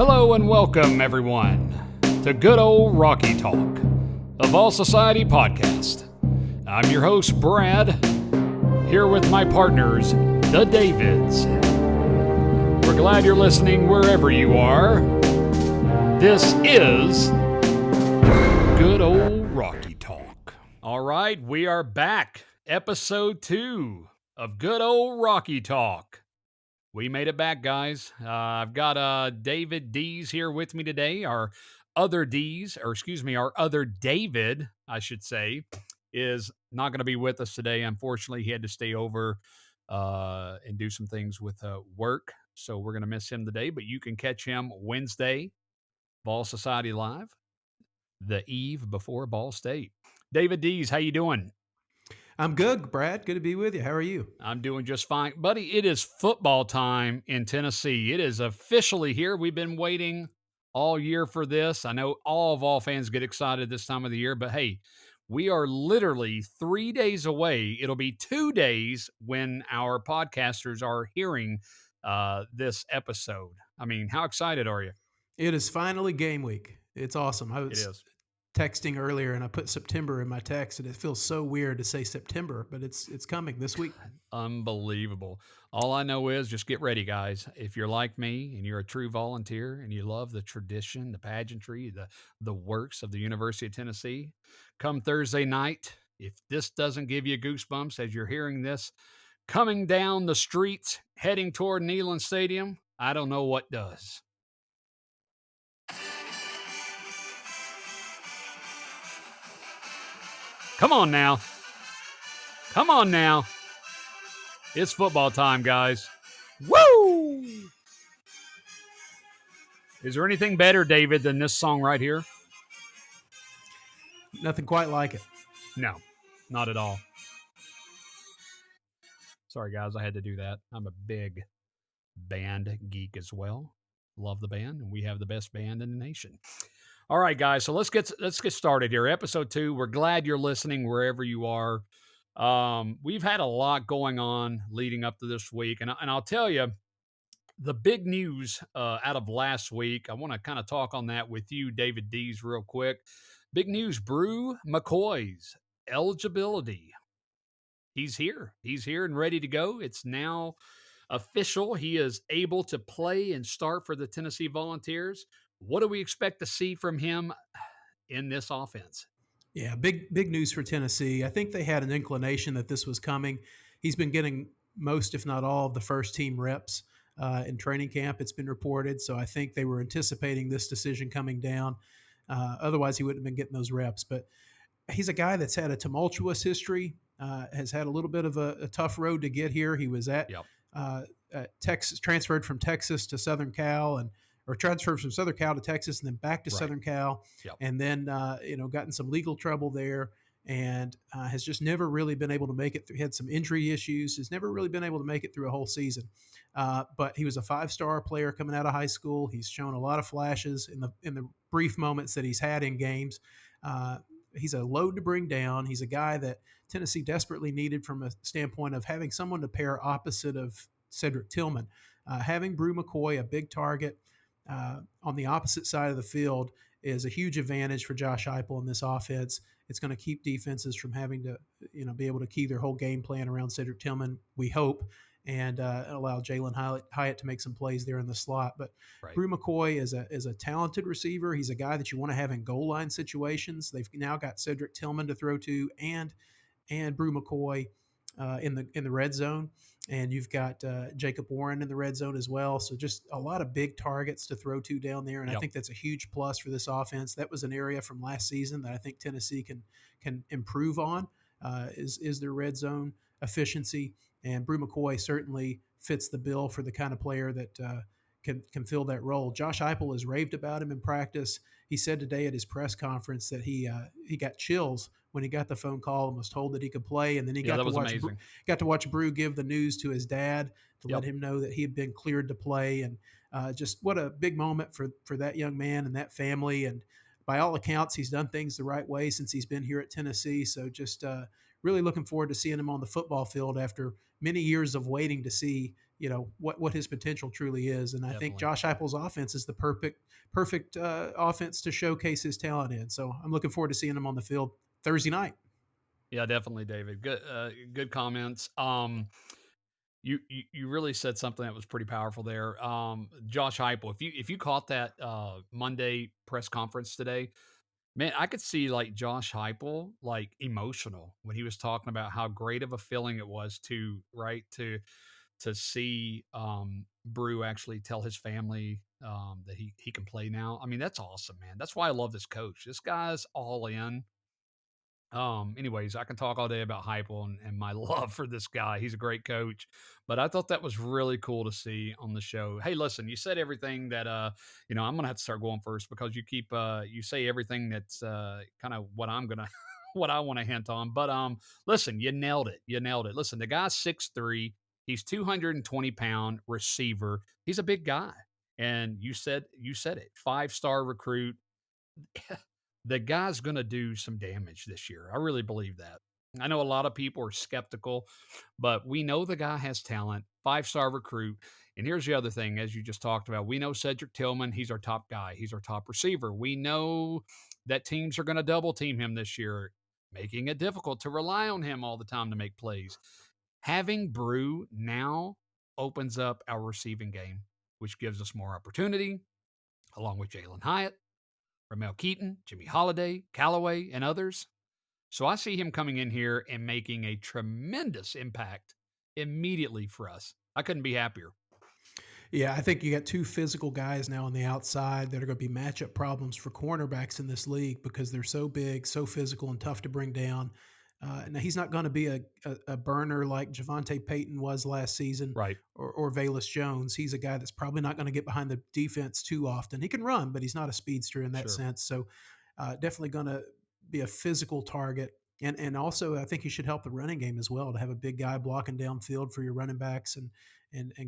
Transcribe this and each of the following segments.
Hello and welcome, everyone, to Good Old Rocky Talk, a Vol Society podcast. I'm your host, Brad, here with my partners, the Davids. We're glad you're listening wherever you are. This is Good Old Rocky Talk. All right, we are back. Episode 2 of Good Old Rocky Talk. We made it back, guys. I've got David D's here with me today. Our other David, I should say, is not going to be with us today. Unfortunately, he had to stay over and do some things with work. So we're going to miss him today, but you can catch him Wednesday, Ball Society Live, the eve before Ball State. David D's, how you doing? I'm good, Brad. Good to be with you. How are you? I'm doing just fine. Buddy, it is football time in Tennessee. It is officially here. We've been waiting all year for this. I know all Vol fans get excited this time of the year, but hey, we are literally 3 days away. It'll be 2 days when our podcasters are hearing this episode. I mean, how excited are you? It is finally game week. It's awesome. I It was is. texting earlier and I put September in my text, and it feels so weird to say September, but it's coming this week. Unbelievable. All I know is just get ready, guys. If you're like me and you're a true volunteer and you love the tradition, the pageantry, the works of the University of Tennessee, come Thursday night, if this doesn't give you goosebumps as you're hearing this coming down the streets heading toward Neyland Stadium, I don't know what does. Come on now. Come on now. It's football time, guys. Woo! Is there anything better, David, than this song right here? Nothing quite like it. No, not at all. Sorry, guys, I had to do that. I'm a big band geek as well. Love the band, and we have the best band in the nation. All right, guys, so let's get started here. Episode 2. We're glad you're listening wherever you are. We've had a lot going on leading up to this week, and I'll tell you, the big news out of last week, I want to kind of talk on that with you, David D's, real quick. Big news, Brew McCoy's eligibility. He's here. He's here and ready to go. It's now official. He is able to play and start for the Tennessee Volunteers. What do we expect to see from him in this offense? Yeah, big news for Tennessee. I think they had an inclination that this was coming. He's been getting most, if not all, of the first team reps in training camp. It's been reported, so I think they were anticipating this decision coming down. Otherwise, he wouldn't have been getting those reps. But he's a guy that's had a tumultuous history, has had a little bit of a tough road to get here. He was at Texas, transferred from Texas to Southern Cal, or transferred from Southern Cal to Texas and then back to Southern Cal, and then gotten some legal trouble there, and has just never really been able to make it through. Had some injury issues, has never really been able to make it through a whole season. But he was a 5-star player coming out of high school. He's shown a lot of flashes in the brief moments that he's had in games. He's a load to bring down. He's a guy that Tennessee desperately needed from a standpoint of having someone to pair opposite of Cedric Tillman. Having Brew McCoy, a big target, on the opposite side of the field is a huge advantage for Josh Heupel in this offense. It's going to keep defenses from having to, be able to key their whole game plan around Cedric Tillman, we hope, and allow Jalen Hyatt to make some plays there in the slot. But Brew McCoy is a talented receiver. He's a guy that you want to have in goal line situations. They've now got Cedric Tillman to throw to, and Brew McCoy in the red zone, and you've got Jacob Warren in the red zone as well. So just a lot of big targets to throw to down there, and I think that's a huge plus for this offense. That was an area from last season that I think Tennessee can improve on, is their red zone efficiency. And Brew McCoy certainly fits the bill for the kind of player that can fill that role. Josh Heupel has raved about him in practice. He said today at his press conference that he got chills when he got the phone call and was told that he could play, and then he got to watch Brew give the news to his dad to let him know that he had been cleared to play, and just what a big moment for that young man and that family. And by all accounts, he's done things the right way since he's been here at Tennessee. So just really looking forward to seeing him on the football field after many years of waiting to see what his potential truly is. And I think Definitely. Josh Heupel's offense is the perfect offense to showcase his talent in. So I'm looking forward to seeing him on the field Thursday night. Yeah, definitely, David. Good comments. You really said something that was pretty powerful there. Josh Heupel, if you caught that Monday press conference today, man, I could see like Josh Heupel like emotional when he was talking about how great of a feeling it was to right to see Brew actually tell his family that he can play now. I mean, that's awesome, man. That's why I love this coach. This guy's all in. Anyways, I can talk all day about Heupel and my love for this guy. He's a great coach, but I thought that was really cool to see on the show. Hey, listen, you said everything that I'm gonna have to start going first because you say everything that's kind of what I'm gonna what I want to hint on. But listen, you nailed it. You nailed it. Listen, the guy's 6'3", he's 220-pound receiver. He's a big guy. And you said it. 5-star recruit, the guy's going to do some damage this year. I really believe that. I know a lot of people are skeptical, but we know the guy has talent, 5-star recruit. And here's the other thing, as you just talked about, we know Cedric Tillman, he's our top guy, he's our top receiver. We know that teams are going to double team him this year, making it difficult to rely on him all the time to make plays. Having Brew now opens up our receiving game, which gives us more opportunity, along with Jalen Hyatt, Ramel Keaton, Jimmy Holiday, Callaway, and others. So I see him coming in here and making a tremendous impact immediately for us. I couldn't be happier. Yeah, I think you got two physical guys now on the outside that are going to be matchup problems for cornerbacks in this league because they're so big, so physical, and tough to bring down. Now he's not going to be a burner like Javante Payton was last season, Right. or Valus Jones. He's a guy that's probably not going to get behind the defense too often. He can run, but he's not a speedster in that Sure. sense. So definitely going to be a physical target. And also, I think he should help the running game as well to have a big guy blocking downfield for your running backs and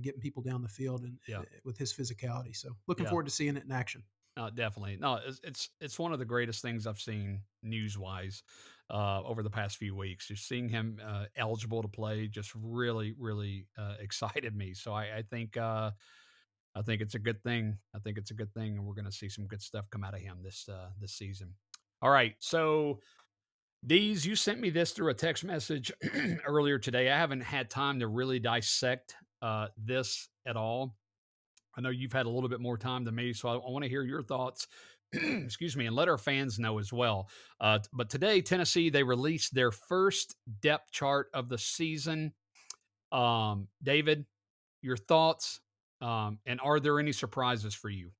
getting people down the field and Yeah. with his physicality. So looking Yeah. forward to seeing it in action. Definitely. No, it's one of the greatest things I've seen news wise over the past few weeks. Just seeing him eligible to play just really excited me. So I think it's a good thing. I think it's a good thing, and we're going to see some good stuff come out of him this season. All right, so Dees, you sent me this through a text message earlier today. I haven't had time to really dissect this at all. I know you've had a little bit more time than me, so I want to hear your thoughts. Excuse me, and let our fans know as well. But today, Tennessee, they released their first depth chart of the season. David, your thoughts, and are there any surprises for you?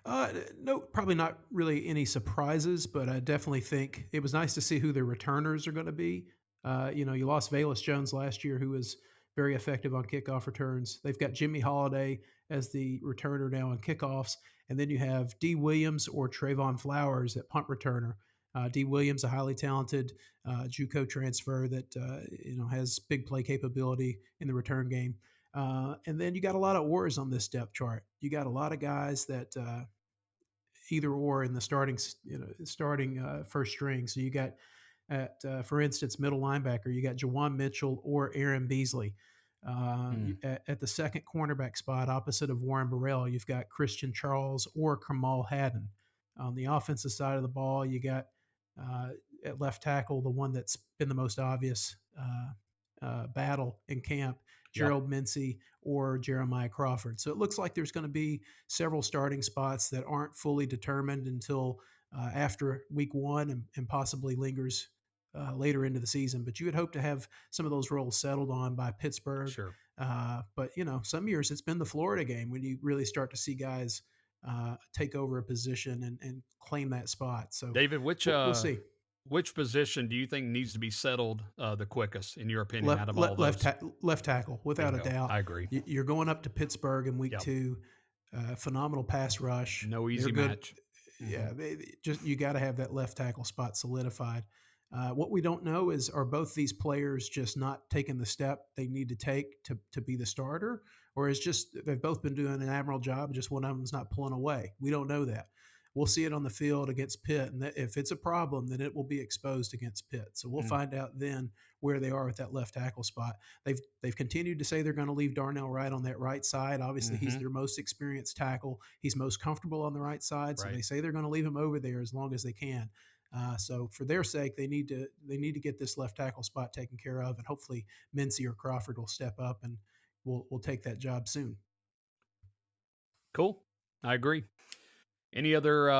No, probably not really any surprises, but I definitely think it was nice to see who their returners are going to be. You lost Valus Jones last year, who was very effective on kickoff returns. They've got Jimmy Holiday as the returner now on kickoffs, and then you have D. Williams or Trayvon Flowers at punt returner. D. Williams, a highly talented JUCO transfer that has big play capability in the return game. And then you got a lot of oars on this depth chart. You got a lot of guys that either or in the starting first string. So you got for instance, middle linebacker, you got Jawan Mitchell or Aaron Beasley. Mm, At the second cornerback spot, opposite of Warren Burrell, you've got Christian Charles or Kamal Haddon. On the offensive side of the ball, you got uh, at left tackle, the one that's been the most obvious battle in camp, yep, Gerald Mincy or Jeremiah Crawford. So it looks like there's going to be several starting spots that aren't fully determined until after week one and possibly lingers later into the season. But you would hope to have some of those roles settled on by Pittsburgh. sure. But some years it's been the Florida game when you really start to see guys take over a position and claim that spot. So David, we'll see. which position do you think needs to be settled the quickest, in your opinion, out Left of all left left, those? ta- left tackle, without a Bingo. doubt. I agree. You're going up to Pittsburgh in week Yep. two. Phenomenal pass rush. No They're easy good. match. Hmm. Yeah, just you got to have that left tackle spot solidified. What we don't know is are both these players just not taking the step they need to take to be the starter, or is just they've both been doing an admirable job, just one of them's not pulling away. We don't know that. we'll see it on the field against Pitt, and if it's a problem, then it will be exposed against Pitt. So we'll Mm, find out then where they are at that left tackle spot. They've continued to say they're going to leave Darnell Wright on that right side. Obviously, he's mm-hmm. their most experienced tackle. He's most comfortable on the right side, so Right. they say they're going to leave him over there as long as they can. So for their sake, they need to get this left tackle spot taken care of, and hopefully Mincy or Crawford will step up and will take that job soon. Cool. I agree. Any other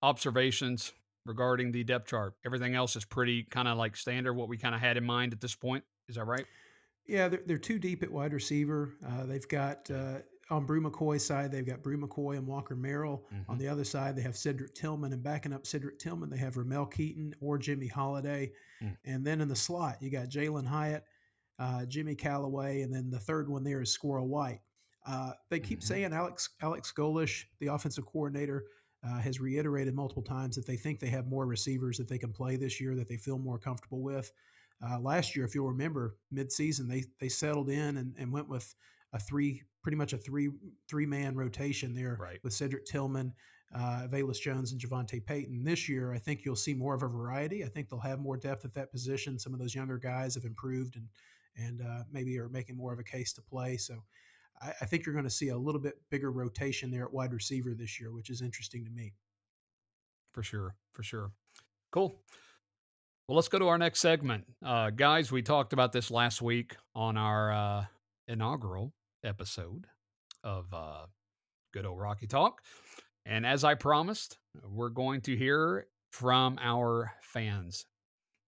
observations regarding the depth chart? Everything else is pretty kind of like standard, what we kind of had in mind at this point. Is that right? Yeah, they're too deep at wide receiver. They've got Okay. on Brew McCoy's side, they've got Brew McCoy and Walker Merrill. On Mm-hmm. the other side, they have Cedric Tillman, and backing up Cedric Tillman, they have Ramel Keaton or Jimmy Holiday. Mm, And then in the slot, you got Jalen Hyatt, Jimmy Callaway, and then the third one there is Squirrel White. They keep mm-hmm. saying Alex Golish, the offensive coordinator, has reiterated multiple times that they think they have more receivers that they can play this year that they feel more comfortable with. Last year, if you'll remember, midseason they settled in and went with a pretty much a three man rotation there Right. with Cedric Tillman, Valus Jones, and Javante Payton. This year, I think you'll see more of a variety. I think they'll have more depth at that position. Some of those younger guys have improved and maybe are making more of a case to play. So I think you're going to see a little bit bigger rotation there at wide receiver this year, which is interesting to me. For sure. For sure. Cool. Well, let's go to our next segment. Guys, we talked about this last week on our inaugural episode of Good Old Rocky Talk. And as I promised, we're going to hear from our fans.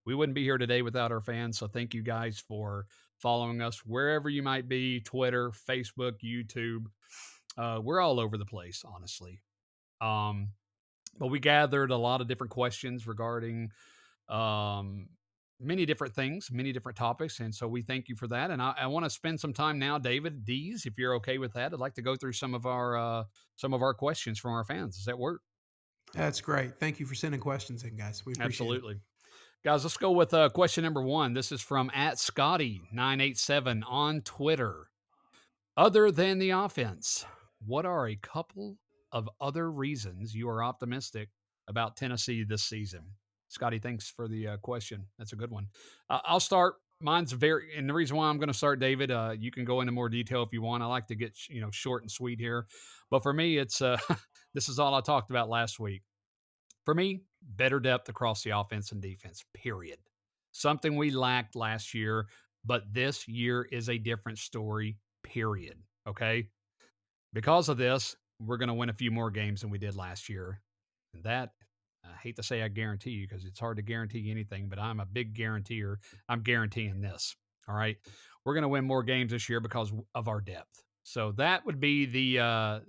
We wouldn't be here today without our fans. So thank you guys for following us wherever you might be: Twitter, Facebook, YouTube. We're all over the place, honestly. Um, but we gathered a lot of different questions regarding um, many different things, many different topics. And so we thank you for that. And I want to spend some time now, David Dees, if you're okay with that. I'd like to go through some of our questions from our fans. Does that work? That's great. Thank you for sending questions in, guys. We appreciate it. Absolutely. Guys, let's go with question number one. This is from at Scotty987 on Twitter. Other than the offense, what are a couple of other reasons you are optimistic about Tennessee this season? Scotty, thanks for the question. That's a good one. I'll start. Mine's very, and the reason why I'm going to start, David, you can go into more detail if you want. I like to get short and sweet here, but for me, it's this is all I talked about last week. For me, better depth across the offense and defense, period. Something we lacked last year, but this year is a different story, period. Okay. Because of this, we're going to win a few more games than we did last year. And that, I hate to say I guarantee you because it's hard to guarantee anything, but I'm a big guaranteer. I'm guaranteeing this. All right. We're going to win more games this year because of our depth. So that would be the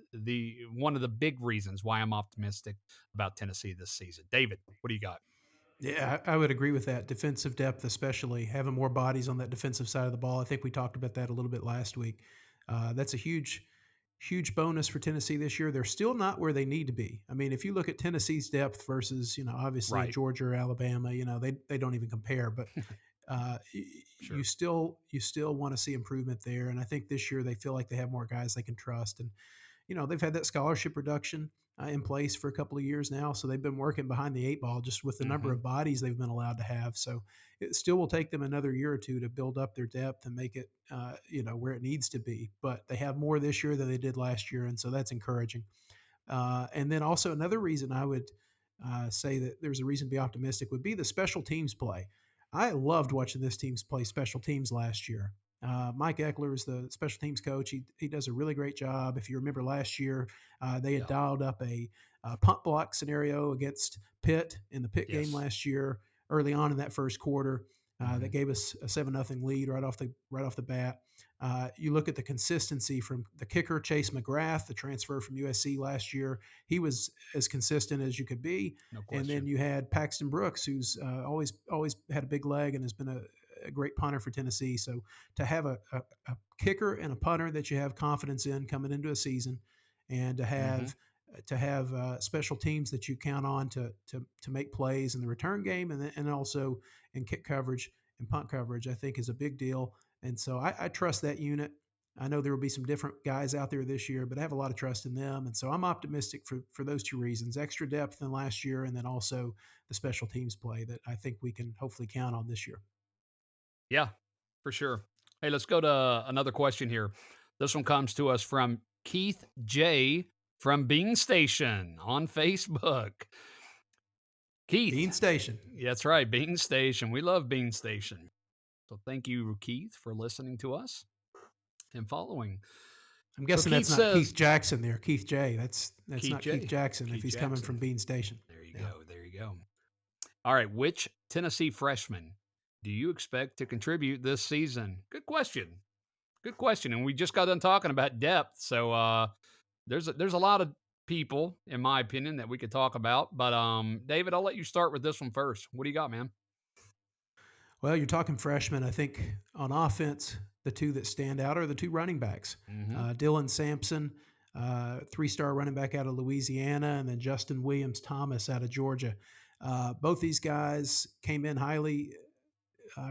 one of the big reasons why I'm optimistic about Tennessee this season. David, what do you got? Yeah, I would agree with that. Defensive depth, especially having more bodies on that defensive side of the ball. I think we talked about that a little bit last week. That's a huge bonus for Tennessee this year. They're still not where they need to be. I mean, if you look at Tennessee's depth versus, obviously Right. Georgia or Alabama, they don't even compare. But you Sure. still want to see improvement there. And I think this year they feel like they have more guys they can trust. And they've had that scholarship reduction in place for a couple of years now, so they've been working behind the eight ball just with the number Hmm. of bodies they've been allowed to have. So it still will take them another year or two to build up their depth and make it, where it needs to be. But they have more this year than they did last year, and so that's encouraging. And then also another reason I would say that there's a reason to be optimistic would be the special teams play. I loved watching this teams play special teams last year. Mike Eckler is the special teams coach. He does a really great job. If you remember last year, they had Yeah. dialed up a punt block scenario against Pitt in the Pitt game Yes. last year early on in that first quarter. That Hmm. gave us a 7-0 lead right off the bat. You look at the consistency from the kicker Chase McGrath, the transfer from USC last year. He was as consistent as you could be. No And then question. you had Paxton Brooks, who's always had a big leg and has been a great punter for Tennessee. So to have a kicker and a punter that you have confidence in coming into a season, and to Hmm. have special teams that you count on to make plays in the return game, and also in kick coverage and punt coverage, I think is a big deal. And so I trust that unit. I know there will be some different guys out there this year, but I have a lot of trust in them. And so I'm optimistic for those two reasons: extra depth than last year, and then also the special teams play that I think we can hopefully count on this year. Yeah, for sure. Hey, let's go to another question here. This one comes to us from Keith J from Bean Station on Facebook. Keith, Bean Station. that's right, Bean Station. We love Bean Station. So thank you, Keith, for listening to us and following. I'm So guessing Keith that's not says, Keith Jackson there. Keith J. That's Keith not Keith J, Jackson if Keith he's coming from Jackson. Bean Station. There you Yeah. go. There you go. All right. Which Tennessee freshman do you expect to contribute this season? Good question. Good question. And we just got done talking about depth. So there's a lot of people, in my opinion, that we could talk about. But David, I'll let you start with this one first. What do you got, man? Well, you're talking freshmen. I think on offense, the two that stand out are the two running backs. Mm-hmm. Dylan Sampson, 3-star running back out of Louisiana, and then Justin Williams Thomas out of Georgia. Both these guys came in highly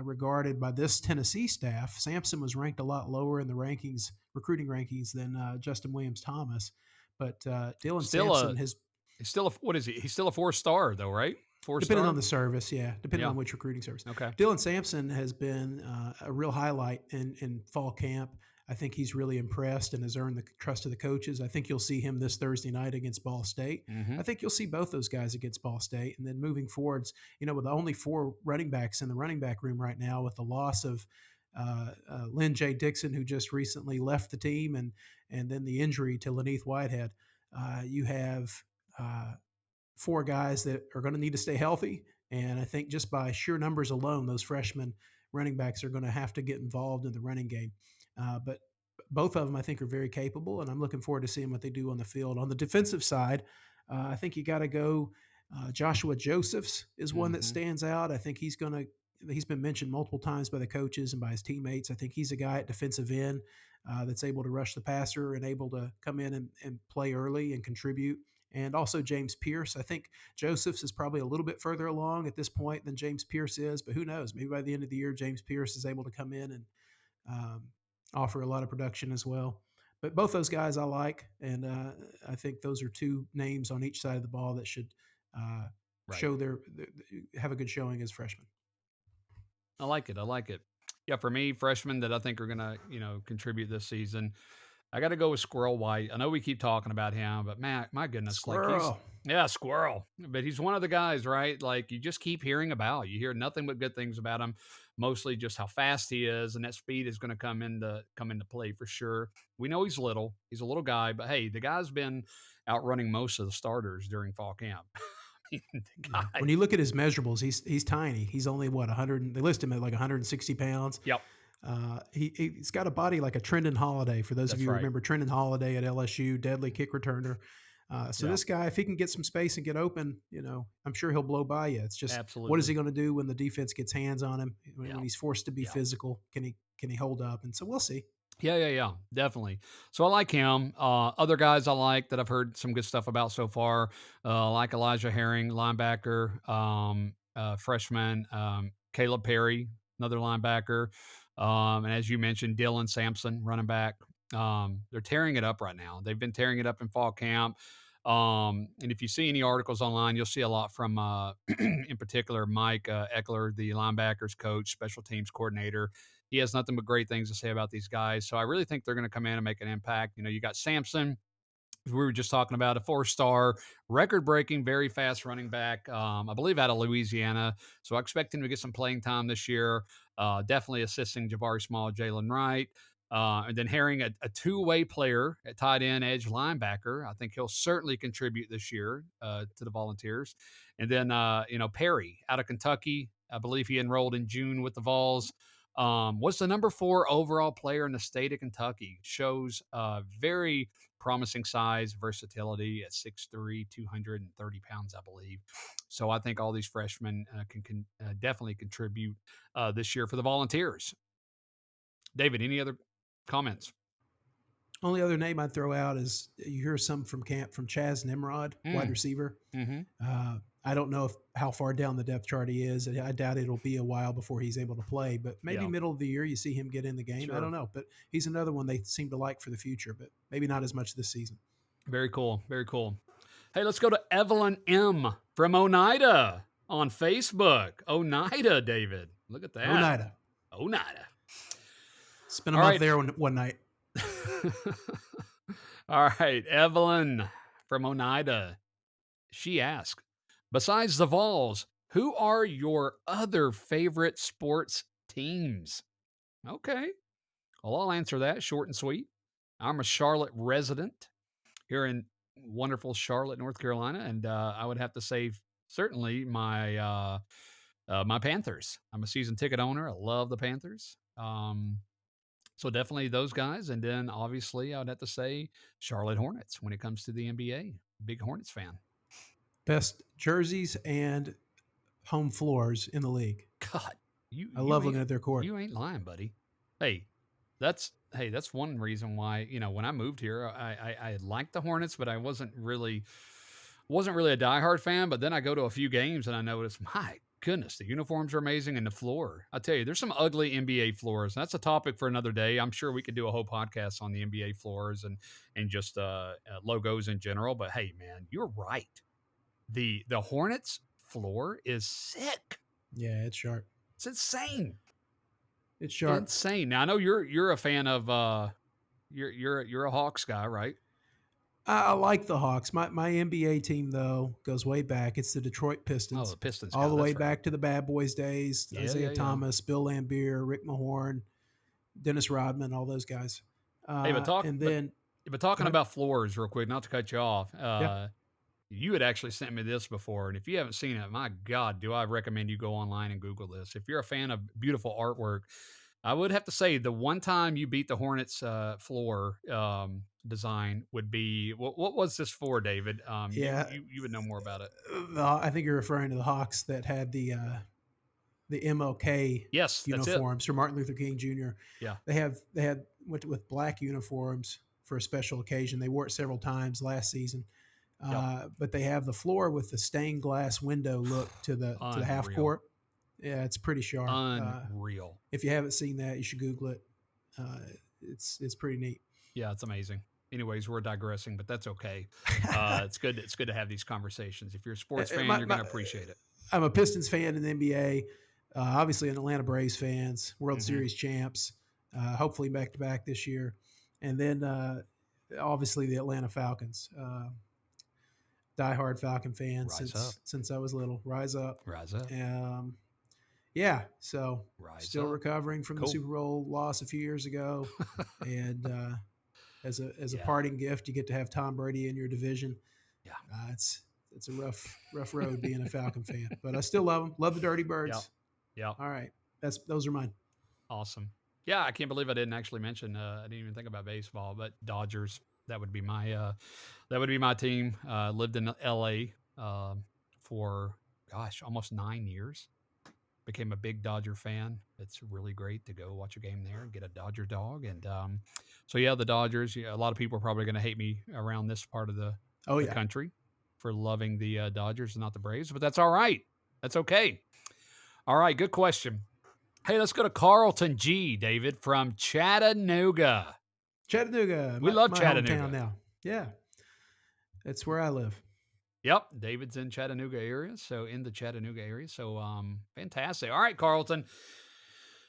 regarded by this Tennessee staff. Sampson was ranked a lot lower in the rankings, recruiting rankings, than Justin Williams Thomas. But Dylan Still Sampson a has, he's still a what is he? He's still a 4-star though, right? Four depending on star. the service, yeah, depending Yeah. on which recruiting service. Okay. Dylan Sampson has been a real highlight in fall camp. I think he's really impressed and has earned the trust of the coaches. I think you'll see him this Thursday night against Ball State. Mm-hmm. I think you'll see both those guys against Ball State. And then moving forwards, with the only 4 running backs in the running back room right now, with the loss of Lynn J. Dixon, who just recently left the team, and then the injury to Laneith Whitehead, you have uh, 4 guys that are going to need to stay healthy. And I think just by sheer numbers alone, those freshman running backs are going to have to get involved in the running game. But both of them, I think, are very capable, and I'm looking forward to seeing what they do on the field. On the defensive side, I think you got to go. Joshua Josephs is one that Mm-hmm. stands out. I think he's going to. He's been mentioned multiple times by the coaches and by his teammates. I think he's a guy at defensive end that's able to rush the passer and able to come in and play early and contribute. And also James Pierce. I think Josephs is probably a little bit further along at this point than James Pierce is, but who knows? Maybe by the end of the year, James Pierce is able to come in and um, offer a lot of production as well. But both those guys I like, and I think those are 2 names on each side of the ball that should uh, Right. have a good showing as freshmen. I like it. I like it. Yeah, for me, freshmen that I think are gonna, contribute this season. I got to go with Squirrel White. I know we keep talking about him, but man, my goodness, like he's Squirrel. yeah, Squirrel. But he's one of the guys, right? Like you just keep hearing about. You hear nothing but good things about him. Mostly just how fast he is, and that speed is going to come into play for sure. We know he's little. He's a little guy, but hey, the guy's been outrunning most of the starters during fall camp. I mean, the Yeah. guy. When you look at his measurables, he's tiny. He's only what 100. They list him at like 160 pounds. Yep, He's got a body like a Trendon Holiday. For those of that's you who right. remember Trendon Holiday at LSU, deadly kick returner. So Yeah, this guy, if he can get some space and get open, I'm sure he'll blow by you. It's just what is absolutely. he going to do when the defense gets hands on him when Yeah, he's forced to be yeah. physical? Can he hold up? And so we'll see. Yeah, yeah, yeah, definitely. So I like him. Other guys I like that I've heard some good stuff about so far, like Elijah Herring, linebacker, freshman, Caleb Perry, another linebacker, and as you mentioned, Dylan Sampson, running back. They're tearing it up right now. They've been tearing it up in fall camp. And if you see any articles online, you'll see a lot from, in particular, Mike Eckler, the linebackers coach, special teams coordinator. He has nothing but great things to say about these guys. So I really think they're going to come in and make an impact. You got Sampson, we were just talking about, a 4-star, record-breaking, very fast running back. I believe out of Louisiana. So I expect him to get some playing time this year. Definitely assisting Jabari Small, Jalen Wright. And then Herring, a two-way player at tight end, edge linebacker. I think he'll certainly contribute this year to the Volunteers. And then, Perry out of Kentucky. I believe he enrolled in June with the Vols. Was the number 4 overall player in the state of Kentucky. Shows very promising size, versatility at 6'3", 230 pounds, I believe. So I think all these freshmen can definitely contribute this year for the Volunteers. David, any other comments? Only other name I'd throw out is you hear some from camp from Chaz Nimrod, wide Mm, receiver. mm-hmm. Uh, I don't know how far down the depth chart he is. I doubt it'll be a while before he's able to play, but maybe Yeah, middle of the year you see him get in the game. I sure. don't know, but he's another one they seem to like for the future, but maybe not as much this season. Very cool. Very cool. Hey, let's go to Evelyn M. from Oneida on Facebook. Oneida, David. Look at that. Oneida. Oneida. Spent a All month right. there one night. All right. Evelyn from Oneida. She asked, besides the Vols, who are your other favorite sports teams? Okay. Well, I'll answer that short and sweet. I'm a Charlotte resident here in wonderful Charlotte, North Carolina, and I would have to say certainly my Panthers. I'm a season ticket owner. I love the Panthers. So definitely those guys, and then obviously I would have to say Charlotte Hornets when it comes to the NBA. Big Hornets fan. Best jerseys and home floors in the league. God, you I you love ain't looking at their court. you ain't lying, buddy. Hey, that's one reason why when I moved here, I liked the Hornets, but I wasn't really a diehard fan. But then I go to a few games and I notice, my goodness, the uniforms are amazing and the floor. I tell you, there's some ugly NBA floors. That's a topic for another day. I'm sure we could do a whole podcast on the NBA floors and just logos in general. But hey, man, you're right. The Hornets floor is sick. Yeah, it's sharp. It's insane. It's sharp. Insane. Now I know you're a fan of you're a Hawks guy, right? I like the Hawks. My NBA team though goes way back. It's the Detroit Oh, Pistons, the Pistons all guy. the way That's right. back to the Bad Boys days. Yeah, Isaiah yeah, yeah. Thomas, Bill Laimbeer, Rick Mahorn, Dennis Rodman, all those guys. Hey, And then but go talking ahead. about floors real quick, not to cut you off. Yeah, You had actually sent me this before, and if you haven't seen it, my God, do I recommend you go online and Google this. If you're a fan of beautiful artwork, I would have to say the one time you beat the Hornets floor design would be what was this for, David? yeah. You would know more about it. I think you're referring to the Hawks that had the MLK Yes, that's it. uniforms for Martin Luther King Jr. Yeah, They had went with black uniforms for a special occasion. They wore it several times last season. yep. But they have the floor with the stained glass window look to the half Unreal. court. Yeah, it's pretty sharp. Unreal. If you haven't seen that, you should Google it. Uh, it's pretty neat. Yeah, it's amazing. Anyways, we're digressing, but that's okay. It's good. It's good to have these conversations. If you're a sports fan, My, you're going my, to appreciate it. I'm a Pistons fan in the NBA. Obviously, an Atlanta Braves fans, World Hmm. Series champs. Hopefully, back to back this year, and then obviously the Atlanta Falcons. Diehard Falcon fan Rise up, since I was little. Rise up. rise up, Um, yeah, so rise still up. recovering from the Cool. Super Bowl loss a few years ago, and as a Yeah, parting gift, you get to have Tom Brady in your division. yeah, It's a rough road being a Falcon fan, but I still love them. Love the Dirty yeah, Birds. yeah. All right, those are mine. Awesome. Yeah, I can't believe I didn't actually mention. I didn't even think about baseball, but Dodgers. That would be my team. Lived in L.A. For gosh, almost 9 years. Became a big Dodger fan. It's really great to go watch a game there and get a Dodger dog. And so yeah, the Dodgers. Yeah, a lot of people are probably going to hate me around this part of Oh the yeah, country for loving the Dodgers and not the Braves, but that's all right. That's okay. All right, good question. Hey, let's go to Carlton G. David from Chattanooga. Chattanooga, We my, love my hometown Chattanooga. now. Yeah, that's where I live. Yep, David's in Chattanooga area, so in the Chattanooga area. So fantastic. All right, Carlton.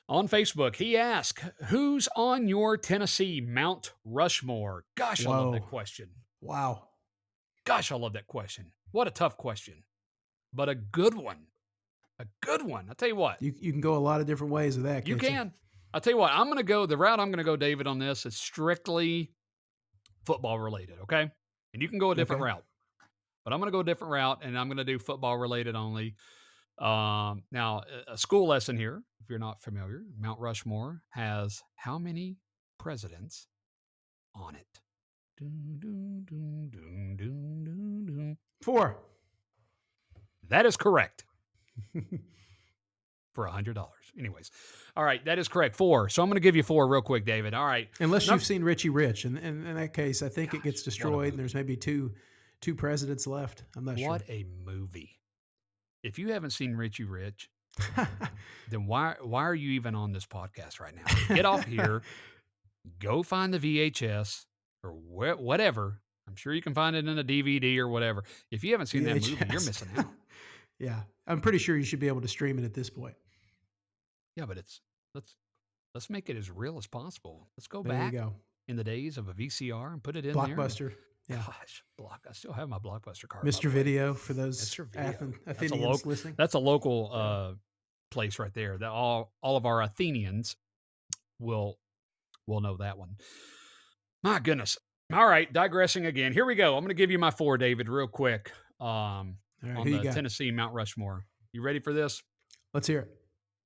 On Facebook, he asked, who's on your Tennessee Mount Rushmore? Gosh, I love that Whoa, question. wow. Gosh, I love that question. What a tough question, but a good one. A good one. I'll tell you what, You can go a lot of different ways with that, you can't you? can. I'll tell you what, the route I'm going to go, David, on this is strictly football related, okay? And you can go a different Okay. route, but I'm going to go a different route and I'm going to do football related only. Now, a school lesson here, if you're not familiar, Mount Rushmore has how many presidents on it? Dun, dun, dun, dun, dun, dun, dun. 4. That is correct for $100. Anyways, all right, that is correct. 4. So I'm going to give you 4 real quick, David. All right. Unless Num- you've seen Richie Rich, and in that case, I think it Gosh, gets what a destroyed, and movie. there's maybe two presidents left. I'm not sure. What a movie. If you haven't seen Richie Rich, then why are you even on this podcast right now? Get off here, go find the VHS or whatever. I'm sure you can find it in a DVD or whatever. If you haven't seen that movie, you're VHS. missing out. Yeah, I'm pretty sure you should be able to stream it at this point. Yeah, but let's let's make it as real as possible. Let's go There you back go. in the days of a VCR and put it in there. And Blockbuster. Yeah. gosh, I still have my Blockbuster card, by Mr. the way. Video for those Mr. Video. Athenians listening. That's a local Yeah. place right there. That all of our Athenians will know that one. My goodness. All right, digressing again. Here we go. I'm going to give you my 4, David, real quick. All right, who On you the got? Tennessee Mount Rushmore. You ready for this? Let's hear it.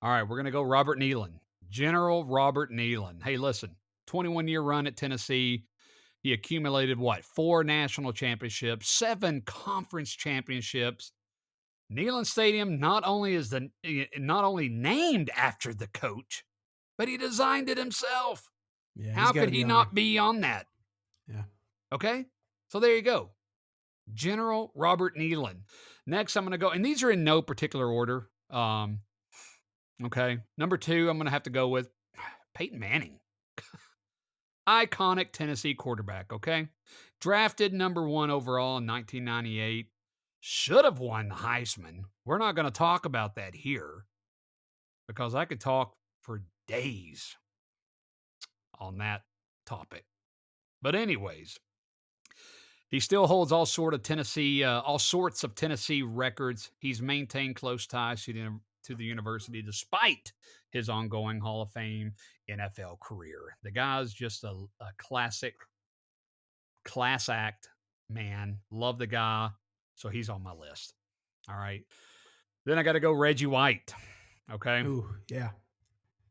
All right, we're going to go Robert Nealon. General Robert Nealon. Hey, listen, 21-year run at Tennessee. He accumulated what? 4 national championships, 7 conference championships. Neyland Stadium not only named after the coach, but he designed it himself. Yeah, he's How got could to be he on not there. be on that? Yeah. Okay? So there you go. General Robert Nealon. Next, I'm going to go, and these are in no particular order. Okay. Number 2, I'm going to have to go with Peyton Manning. Iconic Tennessee quarterback, okay? Drafted number 1 overall in 1998. Should have won the Heisman. We're not going to talk about that here because I could talk for days on that topic. But anyways, he still holds all sorts of Tennessee records. He's maintained close ties to the university despite his ongoing Hall of Fame NFL career. The guy's just a classic class act man. Love the guy. So he's on my list. All right. Then I got to go Reggie White. Okay. Ooh, yeah.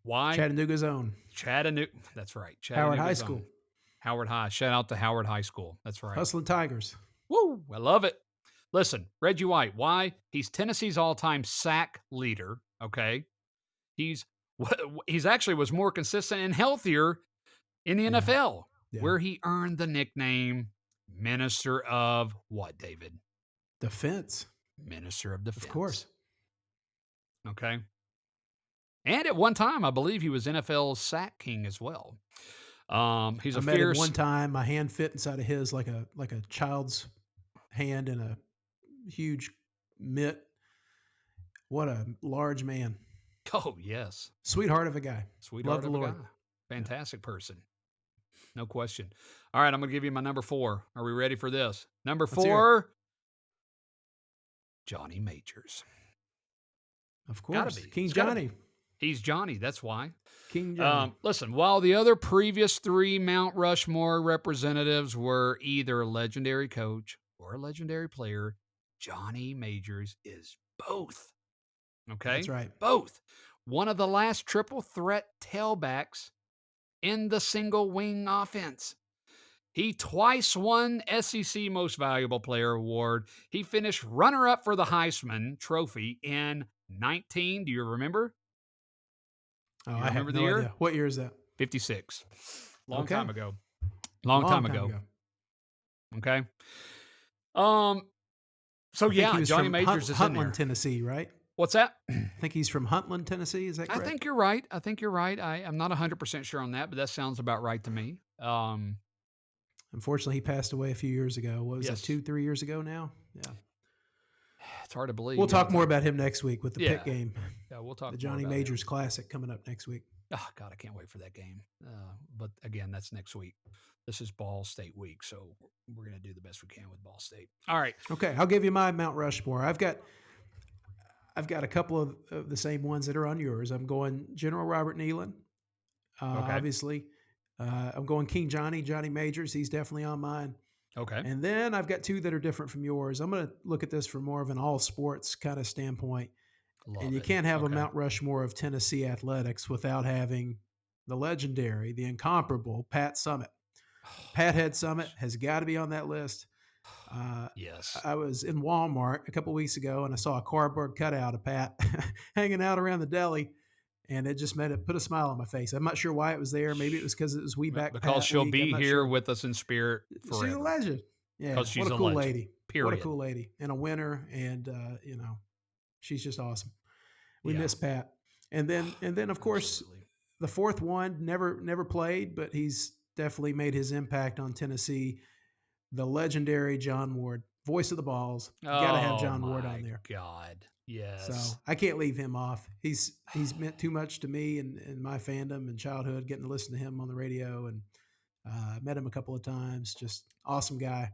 Why? Chattanooga's own. That's right. Howard High Chattanooga's School. own. Howard High. Shout out to Howard High School. That's right. Hustling Tigers. Woo! I love it. Listen, Reggie White. Why? He's Tennessee's all-time sack leader. Okay. He's actually was more consistent and healthier in the NFL, where he earned the nickname Minister of what, David? Defense. Minister of Defense. Of course. Okay. And at one time, I believe he was NFL's sack king as well. He's I a met fierce. him one time. My hand fit inside of his like a child's hand in a huge mitt. What a large man. Oh, yes. Sweetheart of a guy. Sweetheart Love of the a Lord. guy. Fantastic person. No question. All right, I'm going to give you my number 4. Are we ready for this? Number Let's hear 4, Johnny Majors. Of course. Gotta be. King It's gotta Johnny. be. He's Johnny. That's why. King Johnny. Listen, while the other previous 3 Mount Rushmore representatives were either a legendary coach or a legendary player, Johnny Majors is both. Okay? That's right. Both. One of the last triple threat tailbacks in the single wing offense. He twice won SEC Most Valuable Player award. He finished runner-up for the Heisman Trophy in 19. Do you remember? Oh, You I have remember no the year? idea. What year is that? 56. Long Okay. time ago. Long time ago. Okay. So I think he yeah, was Johnny from Majors is in there. Huntland, Tennessee, right? What's that? I think he's from Huntland, Tennessee. Is that I correct? think you're right. I'm not 100% sure on that, but that sounds about right to me. Unfortunately, he passed away a few years ago. What was Yes. that, 2-3 years ago now? Yeah. It's hard to believe. We'll talk more about him next week with the Yeah. pick game. Yeah, we'll talk The more Johnny about Majors Classic coming up next week. Oh, God, I can't wait for that game. But again, that's next week. This is Ball State week, so we're going to do the best we can with Ball State. All right. Okay, I'll give you my Mount Rushmore. I've got a couple of the same ones that are on yours. I'm going General Robert Nealon, Okay. obviously. I'm going King Johnny Majors. He's definitely on mine. Okay. And then I've got 2 that are different from yours. I'm going to look at this from more of an all sports kind of standpoint. Love You it. can't have a Okay. Mount Rushmore of Tennessee athletics without having the legendary, the incomparable Pat Summitt. Pat Head Summitt has got to be on that list. Yes. I was in Walmart a couple weeks ago and I saw a cardboard cutout of Pat hanging out around the deli, and it just put a smile on my face. I'm not sure why it was there. Maybe it was because it was back Because Pat she'll week. be I'm not here sure. with us in spirit forever. She's a legend. Yeah, 'Cause she's what a a cool legend, lady. What period. a cool lady and a winner, and She's just awesome. We Yeah, miss Pat. And then of course absolutely. the fourth one never played, but he's definitely made his impact on Tennessee. The legendary John Ward, voice of the balls. You got to have Oh John Ward on my there. God. So Yes. I can't leave him off. He's meant too much to me and my fandom and childhood. Getting to listen to him on the radio, and met him a couple of times. Just awesome guy.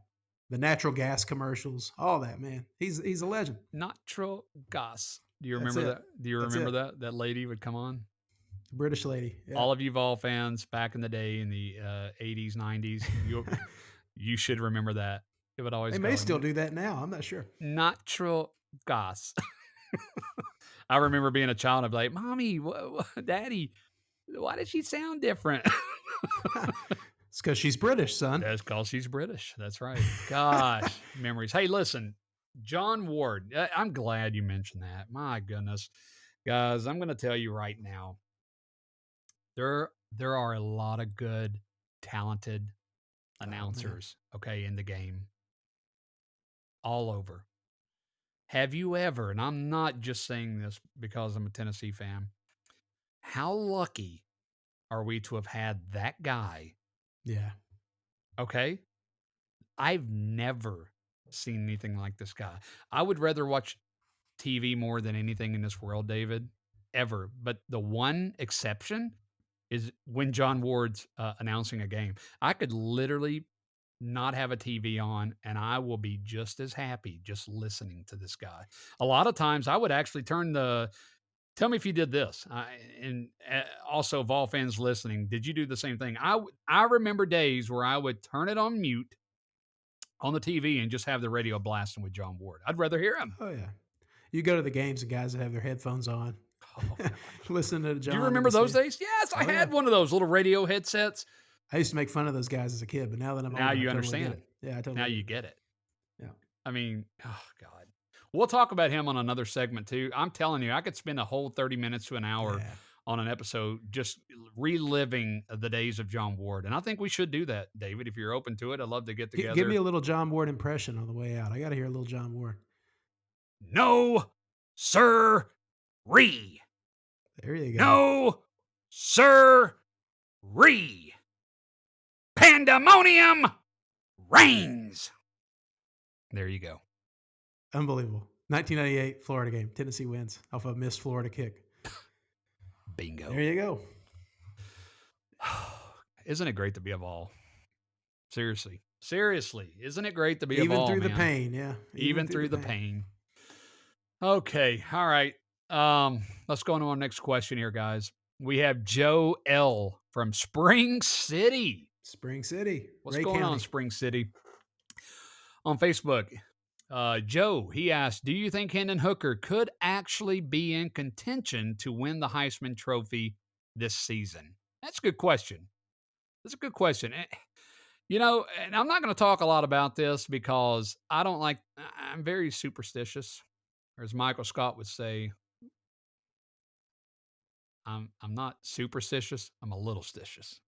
The natural gas commercials, all that, man. He's a legend. Natural gas. Do you That's remember it. that? Do you That's remember it. that? That lady would come on? British lady. Yeah. All of you Vol fans back in the day in the 80s, 90s, you should remember that. It would They always may go, still do that now. I'm not sure. natural gas. I remember being a child. I'd be like, Mommy, Daddy, why does she sound different? It's because she's British, son. That's because she's British. That's right. Gosh, memories. Hey, listen, John Ward. I'm glad you mentioned that. My goodness, guys, I'm going to tell you right now, there are a lot of good, talented Oh man. announcers. Okay, in the game, all over. Have you ever? And I'm not just saying this because I'm a Tennessee fan. How lucky are we to have had that guy? Yeah. Okay, I've never seen anything like this guy. I would rather watch TV more than anything in this world, David, ever. But the one exception is when John Ward's announcing a game. I could literally not have a TV on and I will be just as happy just listening to this guy. A lot of times I would actually turn the tell me if you did this. And also, Vol fans listening, did you do the same thing? I remember days where I would turn it on mute on the TV and just have the radio blasting with John Ward. I'd rather hear him. Oh yeah. You go to the games and guys that have their headphones on, Oh God. listening to Do you John in remember the those stand. days? Yes, I Oh yeah. had one of those little radio headsets. I used to make fun of those guys as a kid, but now that I'm Now older, I you totally get it. understand. Yeah, I Now totally get you it. get it. Yeah. I mean, oh God. We'll talk about him on another segment too. I'm telling you, I could spend a whole 30 minutes to an hour Yeah. on an episode just reliving the days of John Ward. And I think we should do that, David. If you're open to it, I'd love to get Give me together. a little John Ward impression on the way out. I got to hear a little John Ward. No, sir, re. There you go. No, sir, re. Pandemonium reigns. There you go. Unbelievable. 1998 Florida game. Tennessee wins off a missed Florida kick. There Bingo. you go. Isn't it great to be a Vol? Seriously. Seriously. Isn't it great to be a Even Vol, through the man? pain. Yeah. Even Even through the through the pain. pain. Okay. All right. Let's go on to our next question here, guys. We have Joe L from Spring City. Spring City, What's Ray going on, County. Spring City? On Facebook, Joe, he asked, do you think Hendon Hooker could actually be in contention to win the Heisman Trophy this season? That's a good question. That's a good question. You know, and I'm not going to talk a lot about this because I don't like, I'm very superstitious. Or as Michael Scott would say, I'm not superstitious. I'm a little stitious.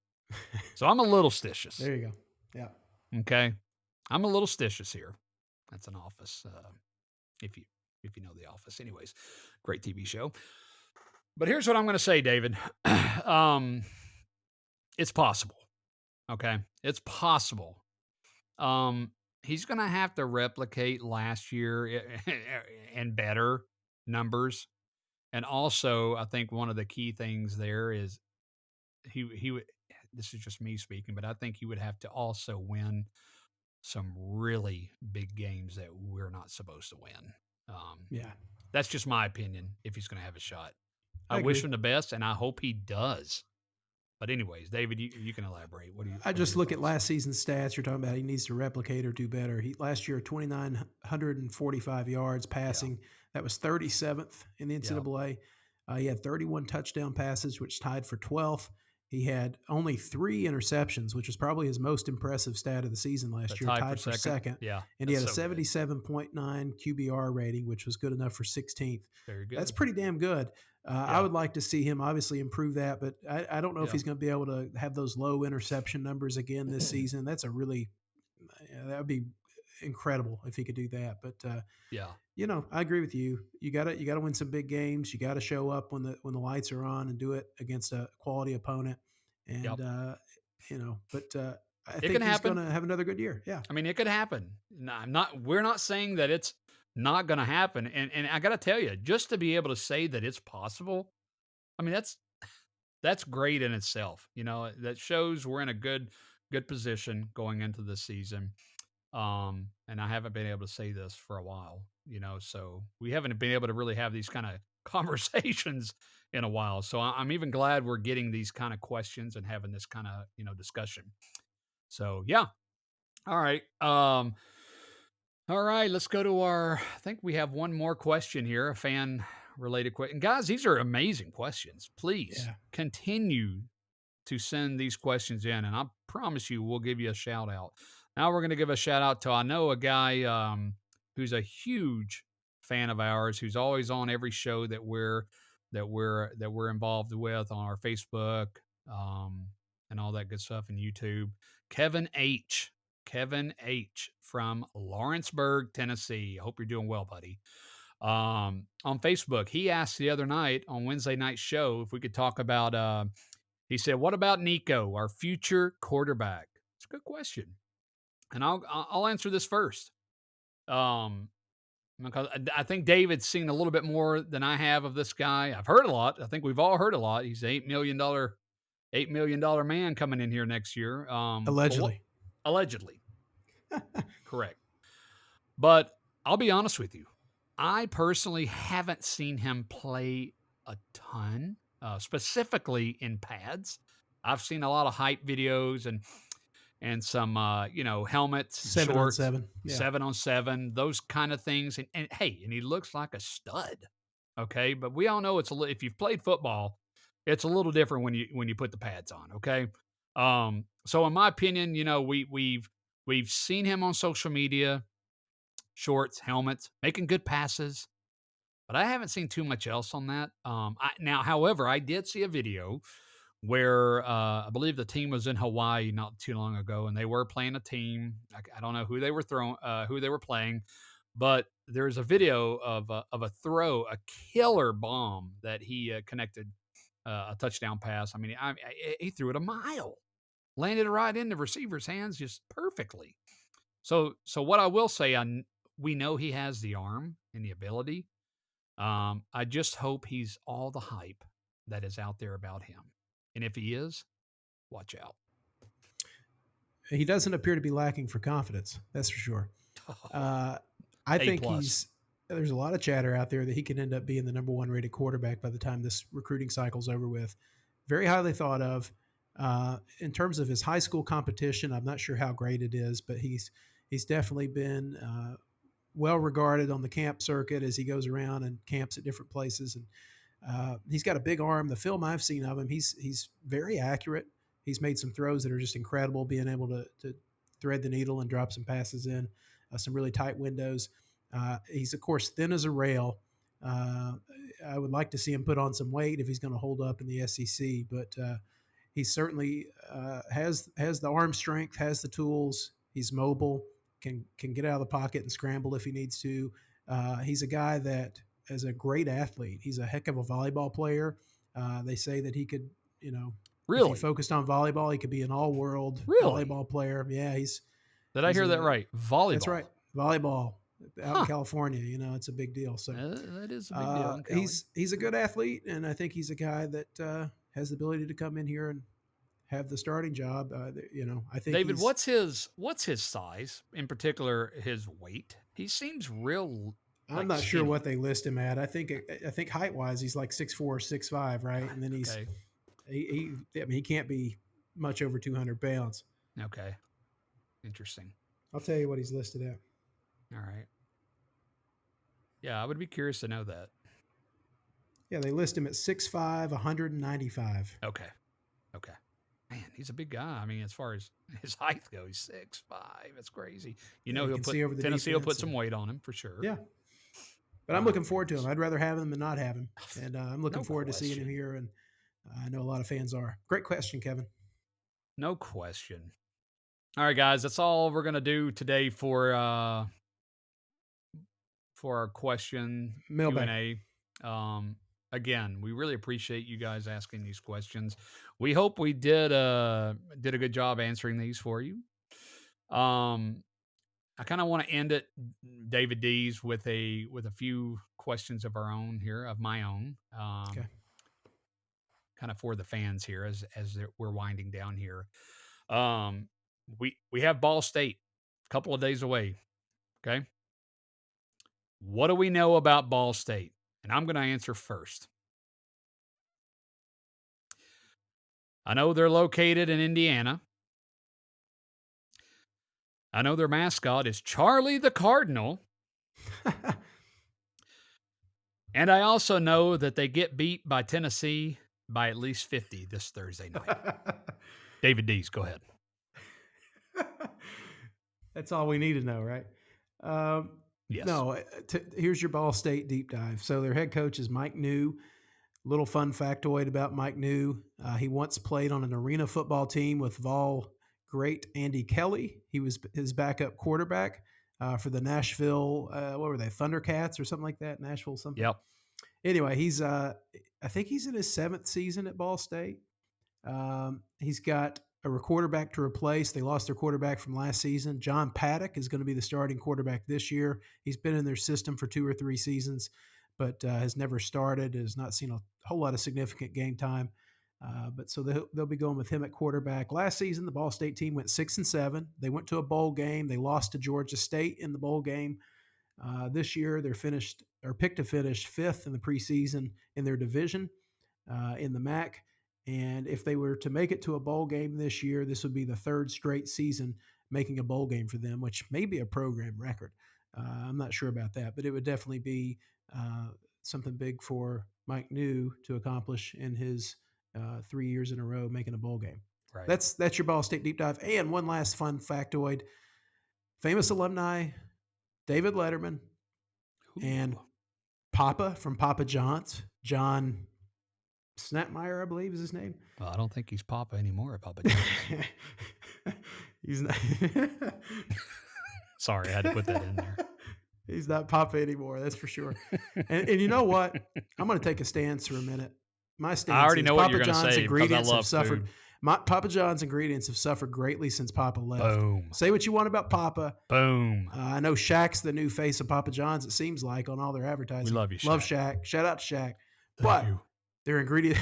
So I'm a little stitious. There you go. Yeah. Okay. I'm a little stitious here. That's an office. If you if you know The Office. Anyways, great TV show. But here's what I'm going to say, David. um, it's possible. Okay, it's possible. He's going to have to replicate last year and better numbers. And also, I think one of the key things there is he would. This is just me speaking, but I think he would have to also win some really big games that we're not supposed to win. Um, Yeah. That's just my opinion if he's gonna have a shot. I I wish agree. him the best, and I hope he does. But anyways, David, you can elaborate. I What are just your look at thoughts? last season's stats. You're talking about he needs to replicate or do better. He last year 2,945 yards Yeah, passing. That was 37th in the yeah. NCAA. He had 31 touchdown passes, which tied for 12th. He had only 3 interceptions, which was probably his most impressive stat of the season The last year, tie for tied for second. second. Yeah, And he that's had a so good. 77.9 QBR rating, which was good enough for 16th. Very That's good. pretty damn good. I Yeah, would like to see him obviously improve that, but I don't know if yeah. he's going to be able to have those low interception numbers again this season. That's a really that would be incredible if he could do that. But Yeah. I agree with you. You gotta win some big games. You got to show up when the lights are on and do it against a quality opponent. And Yep. but I It think can he's happen. gonna have another good year. Yeah, I mean, it could happen. No, I'm not we're not saying that it's not gonna happen, and I gotta tell you, just to be able to say that it's possible, I mean, that's great in itself, that shows we're in a good position going into the season, and I haven't been able to say this for a while, so we haven't been able to really have these kinda conversations in a while, so I'm even glad we're getting these kinda questions and having this kinda, discussion. So, yeah. Alright, all right, let's go to I think we have one more question here, a fan related question. Guys, these are amazing questions. Please yeah. continue to send these questions in, and I promise you we'll give you a shout out. Now we're going to give a shout out to I know a guy who's a huge fan of ours, who's always on every show that we're involved with on our Facebook um, and all that good stuff and YouTube. Kevin H. Kevin H. from Lawrenceburg, Tennessee. I hope you're doing well, buddy. On Facebook, he asked the other night on Wednesday night show if we could talk about he said, "What about Nico, our future quarterback?" It's a good question, and I'll answer this first. Um, because I think David's seen a little bit more than I have of this guy. I've heard a lot. I think we've all heard a lot. He's an $8 million man coming in here next year. But what Allegedly. allegedly, correct. But I'll be honest with you. I personally haven't seen him play a ton, specifically in pads. I've seen a lot of hype videos and some helmets and 7 on shorts, 7. Yeah. 7-on-7, those kind of things. And hey, and he looks like a stud. Okay, but we all know if you've played football, it's a little different when you put the pads on. Okay, so in my opinion, we've seen him on social media, shorts, helmets, making good passes, but I haven't seen too much else on that. However, I did see a video where I believe the team was in Hawaii not too long ago, and they were playing a team. I don't know who they were playing, but there's a video of a throw, a killer bomb that he connected a touchdown pass. I mean, he threw it a mile, landed it right in the receiver's hands just perfectly. So what I will say, we know he has the arm and the ability. I just hope he's all the hype that is out there about him. And if he is, watch out. He doesn't appear to be lacking for confidence. That's for sure. Uh, I A think plus. there's a lot of chatter out there that he could end up being the number one rated quarterback by the time this recruiting cycle's over with. Very highly thought of. In terms of his high school competition, I'm not sure how great it is, but he's definitely been well regarded on the camp circuit as he goes around and camps at different places. And he's got a big arm. The film I've seen of him, he's very accurate. He's made some throws that are just incredible, being able to thread the needle and drop some passes in some really tight windows. He's of course thin as a rail. Uh, I would like to see him put on some weight if he's going to hold up in the SEC, but he certainly has the arm strength, has the tools. He's mobile, can get out of the pocket and scramble if he needs to. He's a guy that is a great athlete. He's a heck of a volleyball player. They say that he could, you know, if he Really? focused on volleyball, he could be an all-world Really? volleyball player. Yeah, Did I he's hear that a right? that's right, Volleyball. volleyball out in Huh. California. It's a big deal. So That is a big deal in Cali. he's a good athlete, and I think he's a guy that has the ability to come in here and have the starting job. I think David, he's. what's his size? In particular, his weight. He seems real I'm like not sure what skinny. they list him at. I think height wise, he's like 6'4", 6'5", right? And then Okay. I mean, he can't be much over 200 pounds. Okay. Interesting. I'll tell you what he's listed at. All right. Yeah, I would be curious to know that. Yeah, they list him at 6'5", 195. Okay. Okay. Man, he's a big guy. I mean, as far as his height goes, he's 6'5". That's crazy. Yeah, he He'll can put see over the Tennessee will put defense, some and weight on him for sure. yeah. But I'm My looking forward to him. goodness. I'd rather have him than not have him, and I'm looking No forward to seeing him question. here. And I know a lot of fans are. Great question, Kevin. No question. All right, guys, that's all we're gonna do today for our question Mailbag. Q&A. Again, we really appreciate you guys asking these questions. We hope we did a good job answering these for you. Um, I kind of want to end it, David D's, with a few questions of our own here, of my own, Okay. kind of for the fans here we're winding down here. Um, we have Ball State a couple of days away. Okay, what do we know about Ball State? And I'm going to answer first. I know they're located in Indiana. I know their mascot is Charlie the Cardinal. And I also know that they get beat by Tennessee by at least 50 this Thursday night. David Dees, go ahead. That's all we need to know, right? Yes. No, here's your Ball State deep dive. So their head coach is Mike New. Little fun factoid about Mike New. He once played on an arena football team with Vol great Andy Kelly. He was his backup quarterback for the Nashville, what were they, Thundercats or something like that? Nashville something. Yep. Anyway, I think he's in his seventh season at Ball State. He's got a quarterback to replace. They lost their quarterback from last season. John Paddock is going to be the starting quarterback this year. He's been in their system for 2 or 3 seasons, but has never started, has not seen a whole lot of significant game time. But so they'll be going with him at quarterback. Last season, the Ball State team went 6-7. They went to a bowl game. They lost to Georgia State in the bowl game. This year, they're finished or picked to finish fifth in the preseason in their division in the MAC. And if they were to make it to a bowl game this year, this would be the third straight season making a bowl game for them, which may be a program record. I'm not sure about that, but it would definitely be something big for Mike New to accomplish in his 3 years in a row making a bowl game. Right. That's your Ball State deep dive. And one last fun factoid: famous alumni David Letterman and Ooh. Papa from Papa John's, John Snapmeyer, I believe is his name. Well, I don't think he's Papa anymore at Papa John's. He's not. Sorry, I had to put that in there. He's not Papa anymore. That's for sure. And you know what? I'm going to take a stance for a minute. My I stance already is know what you're Papa going to John's say because I ingredients have love suffered. food. Papa John's ingredients have suffered greatly since Papa left. Boom. Say what you want about Papa. Boom. I know Shaq's the new face of Papa John's. It seems like on all their We advertising. love you, Love Shaq. Shaq. Shout out to Shaq. Thank But you. their ingredient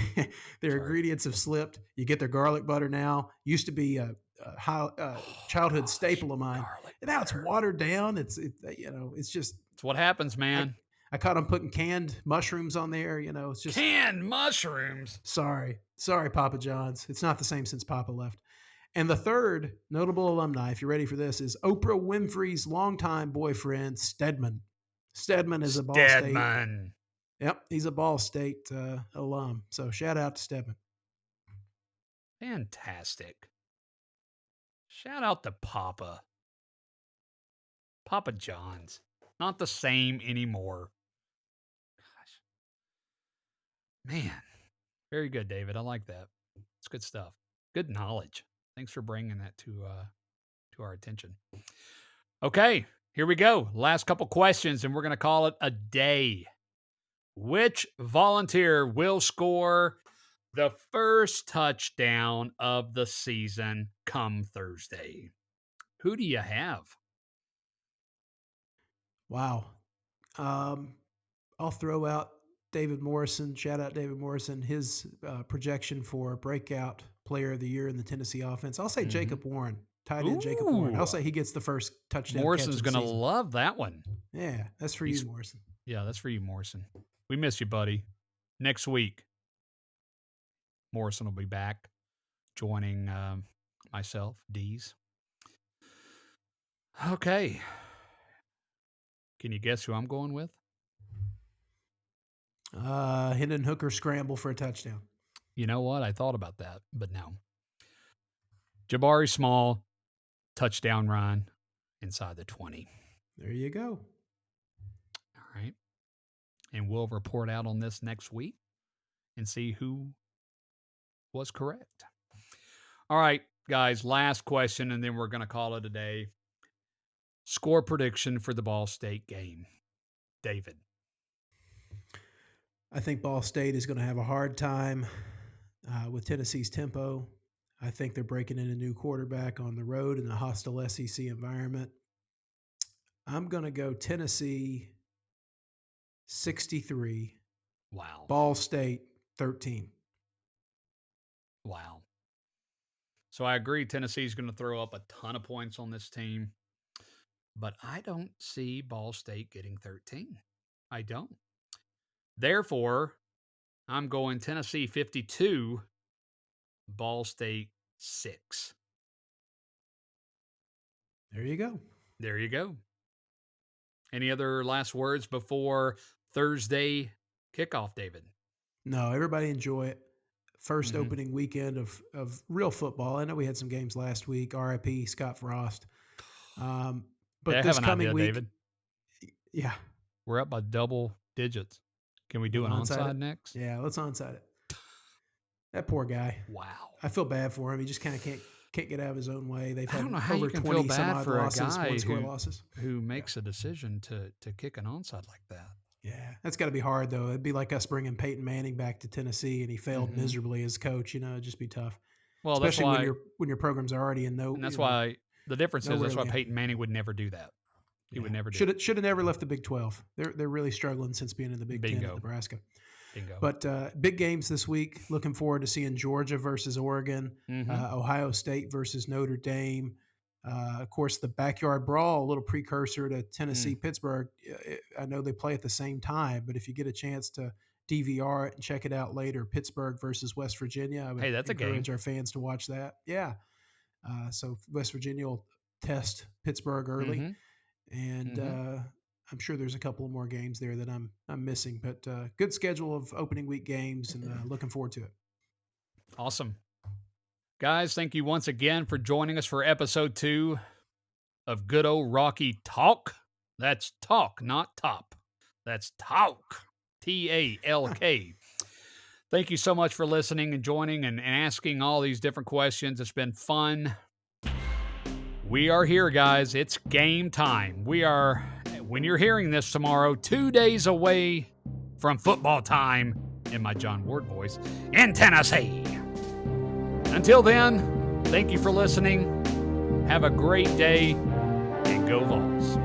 their Sorry. ingredients have slipped. You get their garlic butter now. Used to be a Oh, childhood gosh. staple of mine, Garlic and now it's butter. watered down. It's just It's what happens, I man. I caught them putting canned mushrooms on there. It's just Canned mushrooms. sorry, Papa John's. It's not the same since Papa left. And the third notable alumni, if you're ready for this, is Oprah Winfrey's longtime boyfriend, Stedman. Stedman is a Ball State. Stedman. Yep, he's a Ball State alum. So shout out to Stedman. Fantastic. Shout out to Papa. Papa John's. Not the same anymore. Gosh. Man. Very good, David. I like that. It's good stuff. Good knowledge. Thanks for bringing that to our attention. Okay, here we go. Last couple questions, and we're going to call it a day. Which volunteer will score the first touchdown of the season come Thursday? Who do you have? Wow. Um, I'll throw out David Morrison. Shout out David Morrison. His projection for breakout player of the year in the Tennessee offense. I'll say Mhm. Jacob Warren, tight end Jacob Warren. I'll Ooh, say he gets the first touchdown catch Morrison's of the going to season. love that one. Yeah, that's for you, He's Morrison. Yeah, that's for you, Morrison. We miss you, buddy. Next week, Morrison will be back joining myself, D's. Okay. Can you guess who I'm going with? Hendon Hooker scramble for a touchdown. You know what? I thought about that, but no. Jabari Small, touchdown run inside the 20. There you go. All right. And we'll report out on this next week and see who was correct. All right. Guys, last question, and then we're going to call it a day. Score prediction for the Ball State game. David. I think Ball State is going to have a hard time with Tennessee's tempo. I think they're breaking in a new quarterback on the road in a hostile SEC environment. I'm going to go Tennessee 63, Wow. Ball State 13. Wow. So I agree Tennessee's going to throw up a ton of points on this team, but I don't see Ball State getting 13. I don't. Therefore, I'm going Tennessee 52, Ball State 6. There you go. There you go. Any other last words before Thursday kickoff, David? No, everybody enjoy it. First Mhm. opening weekend of real football. I know we had some games last week. RIP Scott Frost. Hey, But I have this an coming idea, week, David. yeah, We're up by double digits. Can we do we'll an onside onside it. next? Yeah, let's onside it. That poor guy. Wow. I feel bad for him. He just kind of can't get out of his own way. They've I don't had know how you over can feel 20 some bad odd for a losses, guy one score losses. who Yeah. makes a decision to kick an onside like that. Yeah, that's got to be hard though. It'd be like us bringing Peyton Manning back to Tennessee, and he failed Mhm. miserably as coach. It'd just be tough, Well, that's especially why, when your program's already in and that's why the difference is nowhere that's to why land. Peyton Manning would never do that. He would Yeah, never do it. should have never left the Big 12. They're really struggling since being in the Big 10 at Bingo. Nebraska. Bingo. But big games this week. Looking forward to seeing Georgia versus Oregon, Mhm. Ohio State versus Notre Dame. Of course, the backyard brawl, a little precursor to Tennessee Mm. Pittsburgh. I know they play at the same time, but if you get a chance to DVR it and check it out later, Pittsburgh versus West Virginia, I would Hey, that's a game. encourage our fans to watch that. Yeah. So West Virginia will test Pittsburgh early, Mhm. and Mhm. I'm sure there's a couple more games there that I'm missing. But good schedule of opening week games, and looking forward to it. Awesome. Guys, thank you once again for joining us for episode 2 of Good Old Rocky Talk. That's talk, not top. That's talk. TALK. Thank you so much for listening and joining and asking all these different questions. It's been fun. We are here, guys. It's game time. We are, when you're hearing this tomorrow, 2 days away from football time, in my John Ward voice, in Tennessee. Until then, thank you for listening. Have a great day and go Vols.